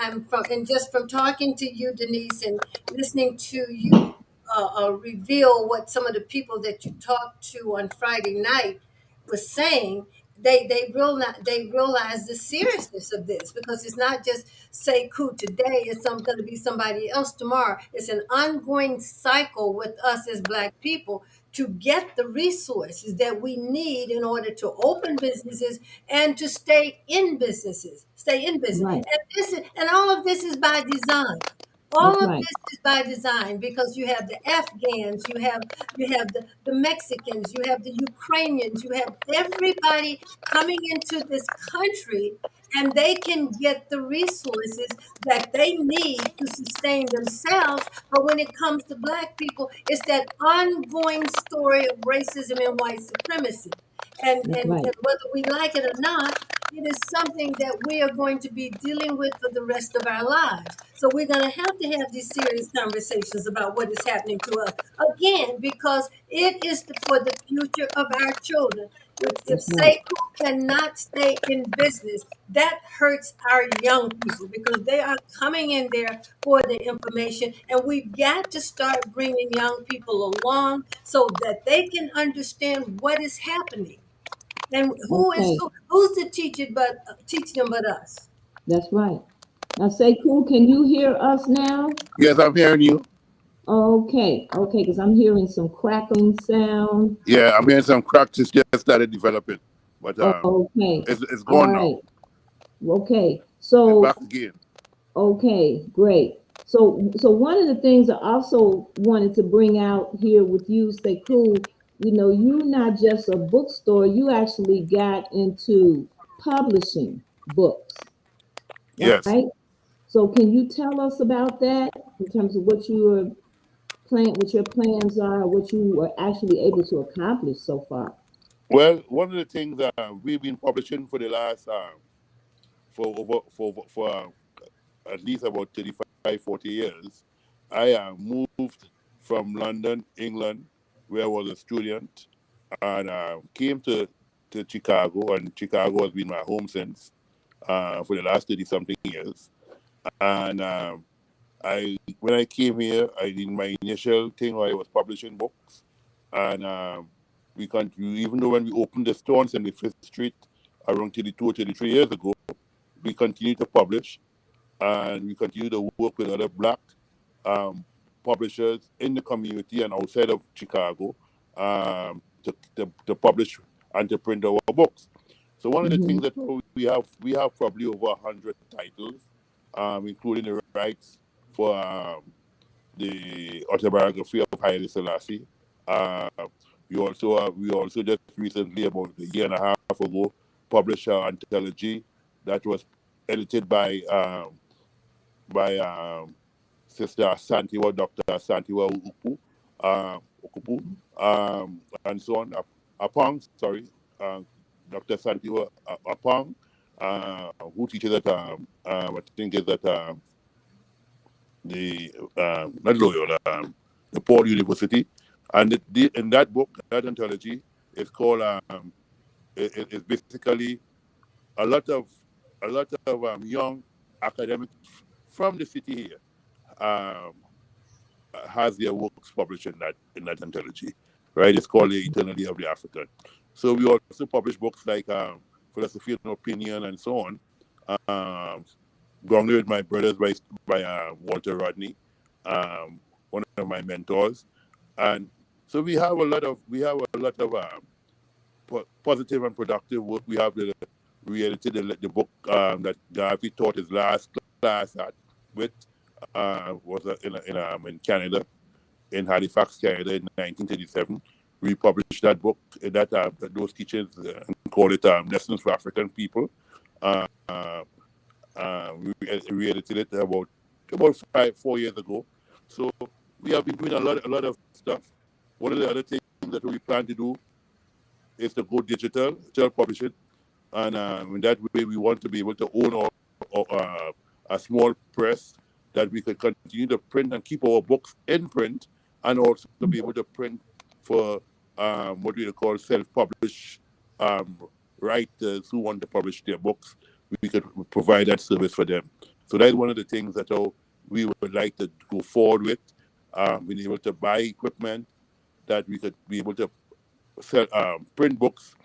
just from talking to you, Denise, and listening to you reveal what some of the people that you talked to on Friday night was saying. They realize the seriousness of this, because it's not just Sekou today, it's going to be somebody else tomorrow. It's an ongoing cycle with us as Black people to get the resources that we need in order to open businesses and to stay in business. Right. And all of this is by design. That's All of right. this is by design, because you have the Afghans, you have the Mexicans, you have the Ukrainians, you have everybody coming into this country, and they can get the resources that they need to sustain themselves. But when it comes to Black people, it's that ongoing story of racism and white supremacy. And, That's and, right. and whether we like it or not, it is something that we are going to be dealing with for the rest of our lives. So we're going to have these serious conversations about what is happening to us. Again, because it is for the future of our children. If That's right. Seiko cannot stay in business, that hurts our young people, because they are coming in there for the information. And we've got to start bringing young people along so that they can understand what is happening. And Okay. who's the teacher but teach them but us? That's right. Now, say, cool. Can you hear us now? Yes, I'm hearing you. Okay. Okay. Because I'm hearing some crackling sound. Yeah, I'm hearing some cracks just started developing, but Okay. it's All gone now. right. Okay. It's So, back again. okay, great. So one of the things I also wanted to bring out here with you, Sekou, you're not just a bookstore, you actually got into publishing books, Yes. right? So can you tell us about that in terms of what you are what your plans are, what you were actually able to accomplish so far? Well, one of the things we've been publishing for the last for at least about 35, 40 years, I moved from London, England, where I was a student, and came to Chicago, and Chicago has been my home since for the last 30 something years. And when I came here, I did my initial thing where I was publishing books, and we continue, even though when we opened the store on 75th Street around 32 or 33 years ago, we continue to publish, and we continue to work with other Black um, publishers in the community and outside of Chicago to publish and to print our books. So one of the Mm-hmm. things that we have probably over 100 titles, including the rights for the autobiography of Haile Selassie. Uh, we also just recently, about a year and a half ago, published our anthology that was edited by Sister Santiwa, Dr. Santiwa Okupu, and so on. Apong, sorry, Dr. Santiwa Apong, who teaches at I think is at the not Loyola, the Paul University, and in that book, that anthology, is called it's basically a lot of young academics from the city here um, has their works published in that anthology, right? It's called The Eternity of the African. So we also publish books like Philosophy and Opinion and so on. Um, Grounded with My Brothers by Walter Rodney, one of my mentors, and so we have a lot of positive and productive work. We edited the book that Garvey taught his last class at with was in Canada, in Halifax, Canada, in 1937. We published that book, those teachings, and called it Lessons for African People. Uh, uh, we edited it about 4 years ago. So we have been doing a lot of stuff. One of the other things that we plan to do is to go digital publishing. And in that way, we want to be able to own a small press that we could continue to print and keep our books in print, and also to be able to print for what we call self-published um, writers who want to publish their books. We could provide that service for them. So that's one of the things that we would like to go forward with, being able to buy equipment that we could be able to sell, print books,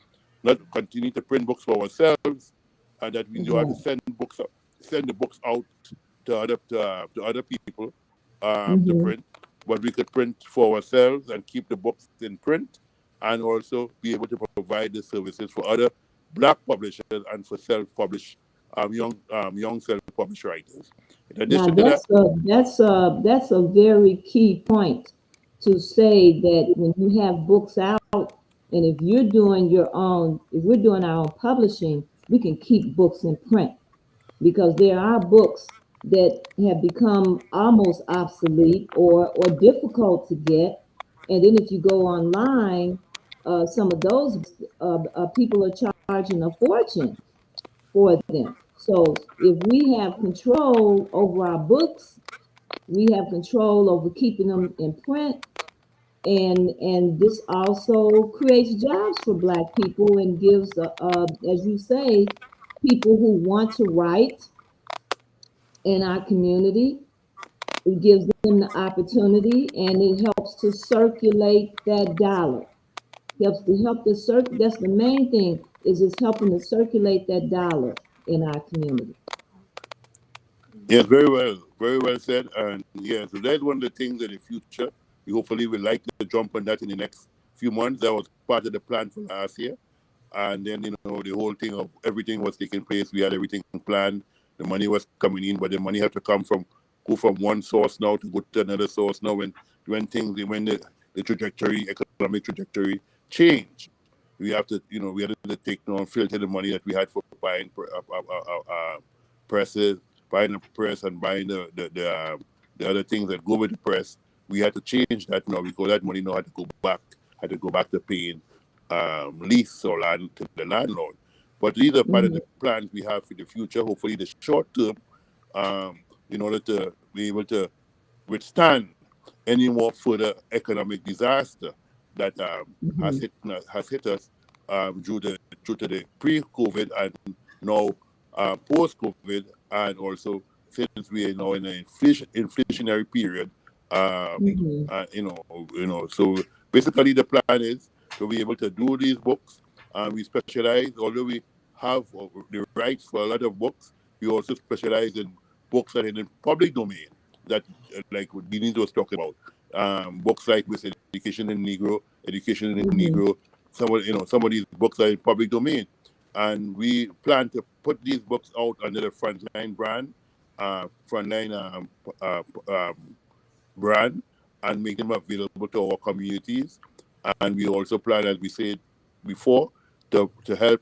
not continue to print books for ourselves, and that we don't have to send the books out to other people to print, but we could print for ourselves and keep the books in print, and also be able to provide the services for other Black publishers and for self-published young self-published writers. In Now addition to that, that's a very key point to say that when you have books out, and if you're doing your own, if we're doing our own publishing, we can keep books in print, because there are books that have become almost obsolete or difficult to get. And then if you go online, some of those people are charging a fortune for them. So if we have control over our books, we have control over keeping them in print, and this also creates jobs for Black people and gives, as you say, people who want to write in our community. It gives them the opportunity, and it helps to circulate that dollar. Helps to help the That's the main thing, is it's helping to circulate that dollar in our community. yes, very well said. And yeah, so that's one of the things in the future. We hopefully will like to jump on that in the next few months. That was part of the plan for last year. And then, the whole thing of everything was taking place. We had everything planned. The money was coming in, but the money had to go from one source now to go to another source now when the economic trajectory changed. We have to, we had to take filter the money that we had for buying presses, buying the press and buying the other things that go with the press. We had to change that now, because that money now had to go back to paying lease or land to the landlord. But these are part of the plans we have for the future, hopefully the short term, in order to be able to withstand any more further economic disaster that has hit us due to the pre-COVID and now post-COVID, and also since we are now in an inflationary period. So basically the plan is to be able to do these books. We specialize, although we have the rights for a lot of books, we also specialize in books that are in the public domain, that like what Denise was talking about. Books like with Education in Negro, some of these books are in public domain. And we plan to put these books out under the Frontline brand, brand, and make them available to our communities. And we also plan, as we said before, to help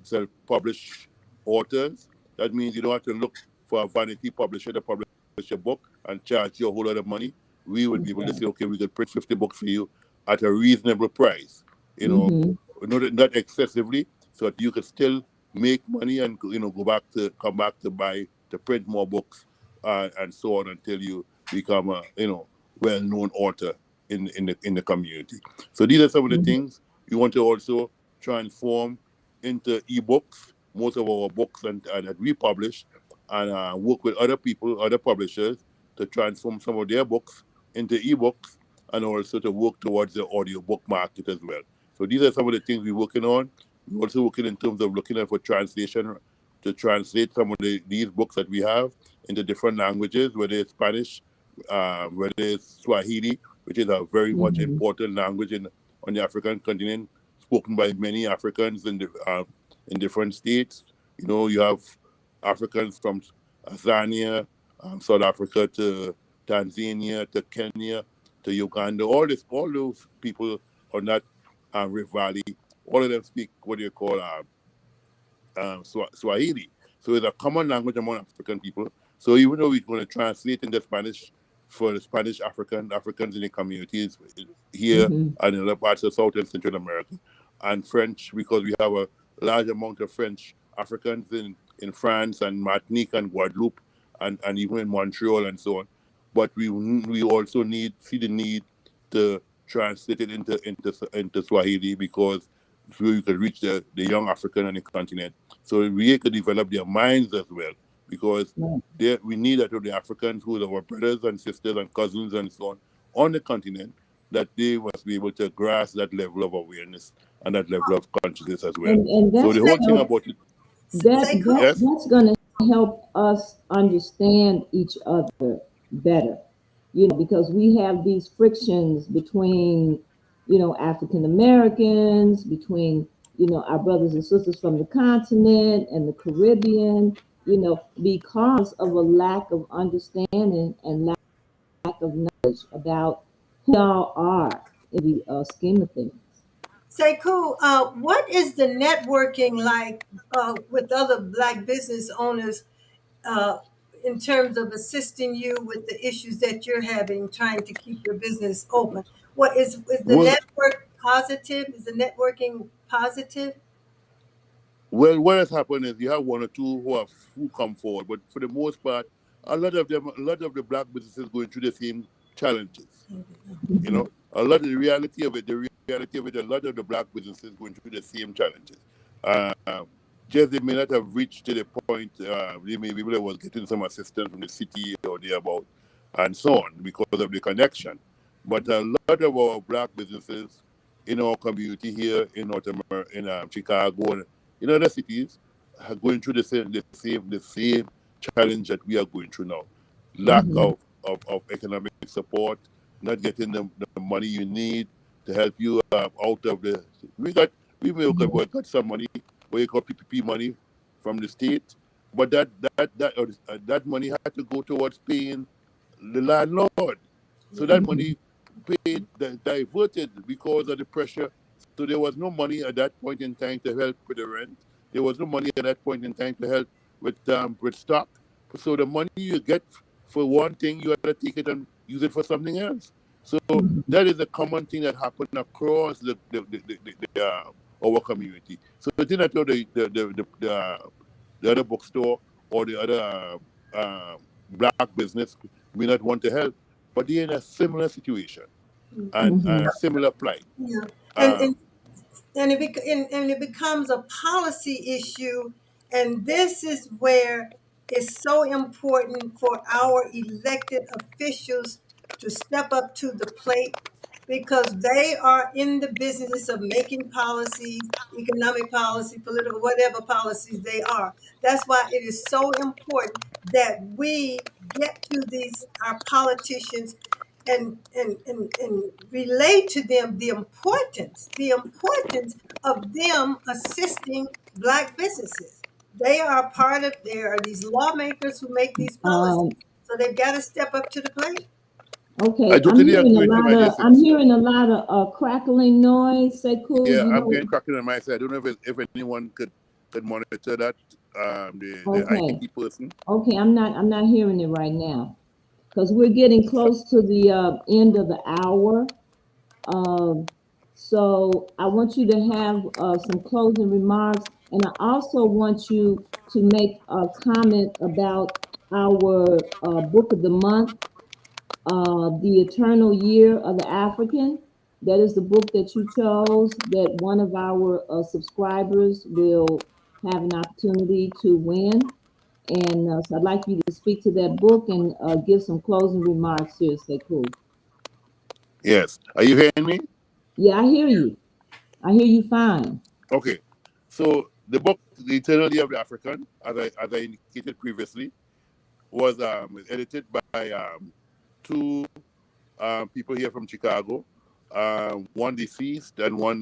self-publish authors. That means you don't have to look for a vanity publisher to publish a book and charge you a whole lot of money. We would be able to say, okay, we could print 50 books for you at a reasonable price, not excessively, so that you could still make money and come back to print more books, and so on, until you become a well-known author in the community. So these are some of the things we want to also transform into ebooks. Most of our books and that we publish, and work with other people, other publishers, to transform some of their books into ebooks, and also to work towards the audiobook market as well. So these are some of the things we're working on. We're also working in terms of looking at for translation, to translate some of these books that we have into different languages, whether it's Spanish, whether it's Swahili, which is a very much important language on the African continent, spoken by many Africans in different states. You have Africans from Tanzania, South Africa, to Tanzania, to Kenya, to Uganda. All those people on that Rift Valley, all of them speak what you call Swahili. So it's a common language among African people. So even though we're going to translate into Spanish for the Spanish Africans in the communities here and in other parts of South and Central America, and French, because we have a large amount of French Africans in France and Martinique and Guadeloupe and even in Montreal and so on. But we also see the need to translate it into Swahili, because so you could reach the young African on the continent. So we could develop their minds as well, because we need that of the Africans who are our brothers and sisters and cousins and so on the continent, that they must be able to grasp that level of awareness and that level of consciousness as well. And So that's the whole thing about it, yes, that's going to help us understand each other better, because we have these frictions between, African Americans, between, our brothers and sisters from the continent and the Caribbean, because of a lack of understanding and lack of knowledge about who y'all are in the scheme of things. Sekou, what is the networking like with other Black business owners uh, in terms of assisting you with the issues that you're having, trying to keep your business open? What is the well, network positive? Is the networking positive? well, what has happened is you have one or two who come forward, but for the most part, a lot of the Black businesses going through the same challenges. A lot of the reality of it, a lot of the Black businesses going through the same challenges. Just they may not have reached to the point, they may be able to getting some assistance from the city or thereabout, and so on, because of the connection. But a lot of our Black businesses in our community here in North America, in Chicago, and in other cities, are going through the same challenge that we are going through now. Lack of economic support, not getting the money you need to help you out of the. We may have got some money, what you call PPP money from the state, but that money had to go towards paying the landlord. So that money paid diverted because of the pressure. So there was no money at that point in time to help with the rent. There was no money at that point in time to help with stock. So the money you get for one thing, you have to take it and use it for something else. So that is a common thing that happened across our community. So the thing that the other bookstore or the other Black business may not want to help, but they're in a similar situation and a similar plight. Yeah, Um, and it becomes a policy issue, and this is where it's so important for our elected officials to step up to the plate, because they are in the business of making policies, economic policy, political, whatever policies they are. That's why it is so important that we get to our politicians and relate to them the importance of them assisting Black businesses. They are part of, there are these lawmakers who make these policies, so they've got to step up to the plate. I Okay, totally agree with you, my dear I'm sister. hearing a lot of crackling noise. Sekou, Yeah, I'm getting cracking on my side. I don't know if anyone could monitor that. The Okay, IT person. okay, I'm not hearing it right now because we're getting close to the end of the hour. So I want you to have some closing remarks, and I also want you to make a comment about our book of the month, The Eternal Year of the African. That is the book that you chose, that one of our subscribers will have an opportunity to win. And so I'd like you to speak to that book and give some closing remarks here, Sekou. Yes. Are you hearing me? Yeah, I hear you. I hear you fine. Okay. So the book, The Eternal Year of the African, as I indicated previously, was edited by two people here from Chicago, one deceased and one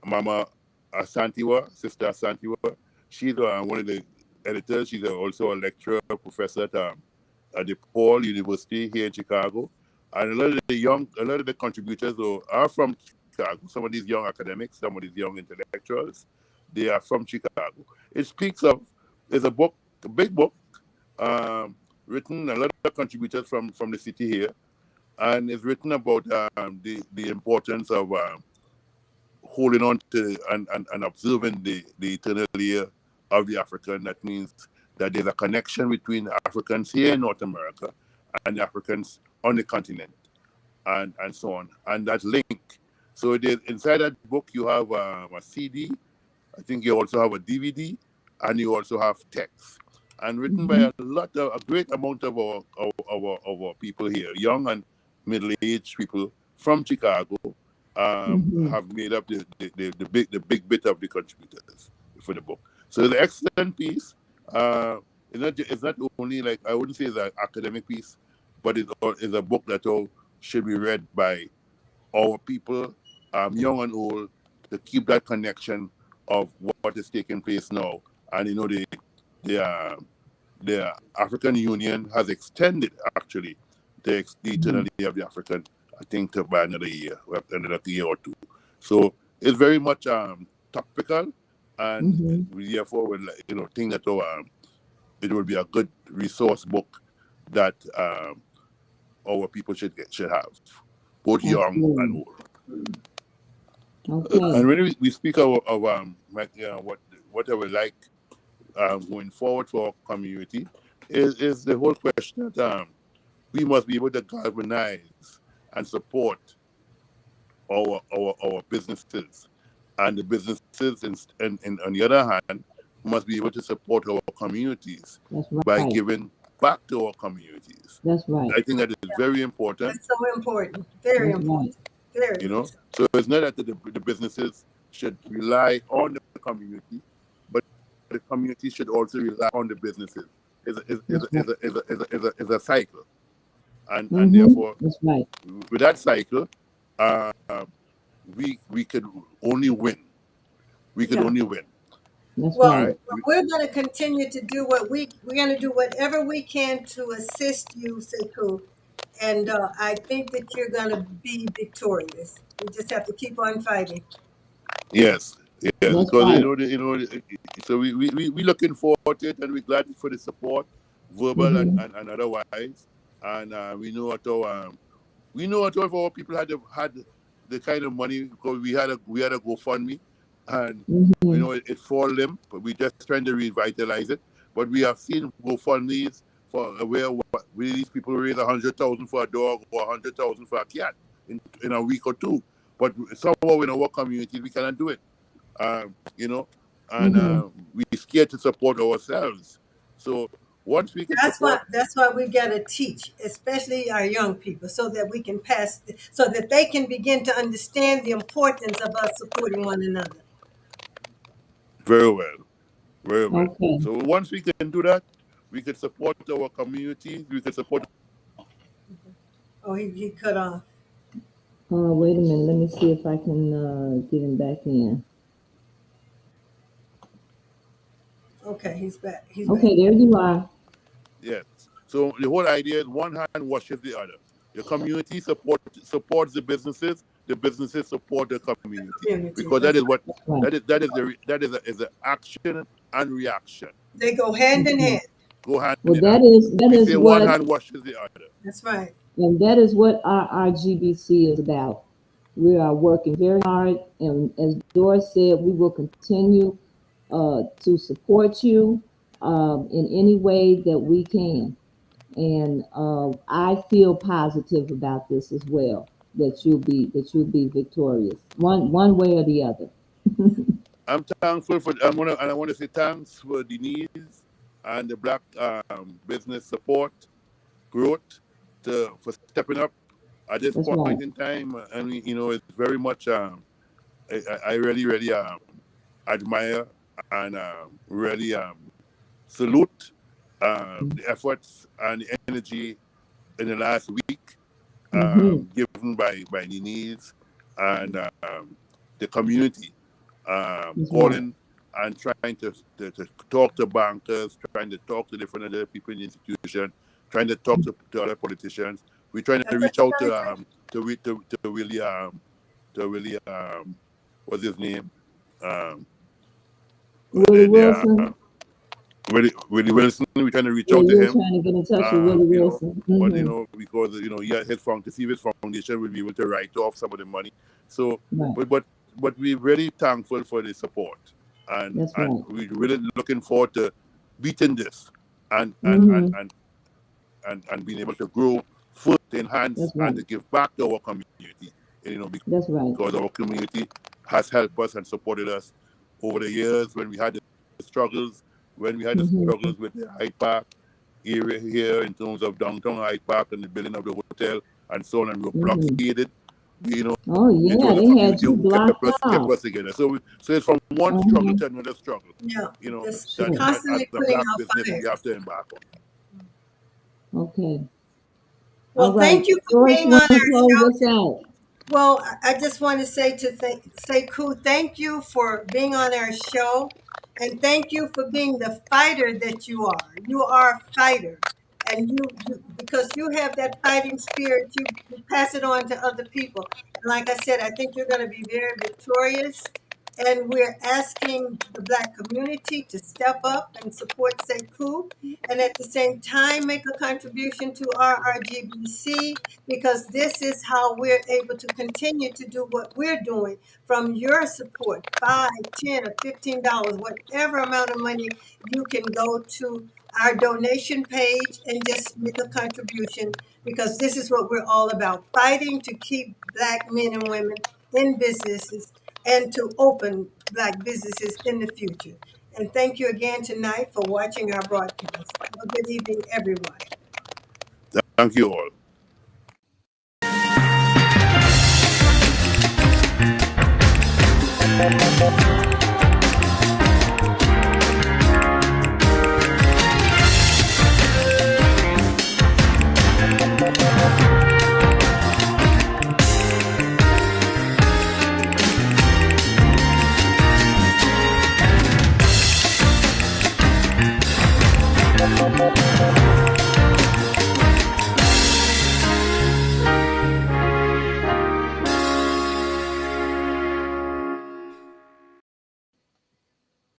Mama Asantiwa, Sister Asantiwa. She's one of the editors. She's also a lecturer, professor at DePaul University here in Chicago. And a lot of the contributors are from Chicago. Some of these young academics, some of these young intellectuals, they are from Chicago. It speaks of, it's a book, a big book, written, a lot of contributors from the city here, and it's written about the importance of holding on to and observing the eternal year of the African. That means that there's a connection between Africans here in North America and the Africans on the continent, and so on, and that link. So there's, inside that book you have a CD. I think you also have a DVD, and you also have text, and written by a great amount of our people here, young and middle-aged people from Chicago, have made up the big bit of the contributors for the book. So it's an excellent piece. It's not only, like, I wouldn't say it's an academic piece, but it's a book that all should be read by our people, young and old, to keep that connection of what is taking place now. And the African Union has extended actually the eternity of the African, I think, to by another year or two. So it's very much topical, and we therefore would, think that it would be a good resource book that our people should have, both young and old. Okay. And when we speak of what I would like going forward for our community is the whole question that we must be able to galvanize and support our businesses, and the businesses on the other hand must be able to support our communities by giving back to our communities. That's right. I think that is very important. That's so important. Very important. Very important. So it's not that the businesses should rely on the community, but the community should also rely on the businesses. It's a cycle, and therefore, that's right. With that cycle, we could only win. We could only win. That's well, right. we're going to continue to do we're going to do whatever we can to assist you, Sekou. And I think that you're going to be victorious. We just have to keep on fighting. Yes, That's because right. so we looking forward to it, and we're glad for the support, verbal and otherwise. And we know at all our people had the kind of money, because we had a GoFundMe, and it fall limp, but we just trying to revitalize it. But we have seen GoFundMes for where these people raise 100,000 for a dog or 100,000 for a cat in a week or two. But somehow in our community we cannot do it, and we're scared to support ourselves. So once we can that's why we got to teach, especially our young people, so that we can so that they can begin to understand the importance of us supporting one another. Very well. Okay. So once we can do that, we can support our communities. We can support. Oh, he cut off. Wait a minute. Let me see if I can get him back in. Okay, he's back. Okay, there you are. Yes. So the whole idea is one hand washes the other. The community supports the businesses support the community, because that is what that is an action and reaction. They go hand in hand. Go hand. Well, that is what one hand washes the other. That's right. And that is what our GBC is about. We are working very hard, and as Doris said, we will continue to support you in any way that we can. And I feel positive about this as well, that you'll be victorious, one way or the other. I'm thankful I want to say thanks for Denise and the Black business support growth for stepping up at this point in time. And it's very much I really admire and really salute the efforts and the energy in the last week given by Denise and the community, calling and trying to talk to bankers, trying to talk to different other people in the institution, trying to talk to other politicians. We're trying to reach out to Willie, what's his name? Willie Wilson. Willie Wilson. We're trying to reach Yeah, out to you were him. trying to get in touch with Willie You know, Wilson. but because to see if his foundation will be able to write off some of the money. So, Right. but we're really thankful for the support, and That's right. we're really looking forward to beating this and being able to grow, foot to enhance, That's right. and to give back to our community. That's right. Because our community has helped us and supported us over the years when we had the struggles, with the Hyde Park area here in terms of downtown Hyde Park and the building of the hotel and so on, and we were blockaded. Oh yeah, they had you blocked kept us together. So it's from one struggle to another struggle. Yeah. That Constantly as the putting black out business fires. we have to embark on. Okay. Well, all right. thank you for Joyce, being on our close show. us out. Well, I just want to say Koo, thank you for being on our show, and thank you for being the fighter that you are. You are a fighter, and you because you have that fighting spirit, you pass it on to other people. And like I said, I think you're going to be very victorious. And we're asking the Black community to step up and support Sekou, and at the same time make a contribution to RRGBC, because this is how we're able to continue to do what we're doing. From your support, $5, $10, or $15, whatever amount of money you can go to our donation page and just make a contribution, because this is what we're all about, fighting to keep Black men and women in businesses and to open Black businesses in the future. And thank you again tonight for watching our broadcast. Have a good evening, everyone. Thank you all. Thank you.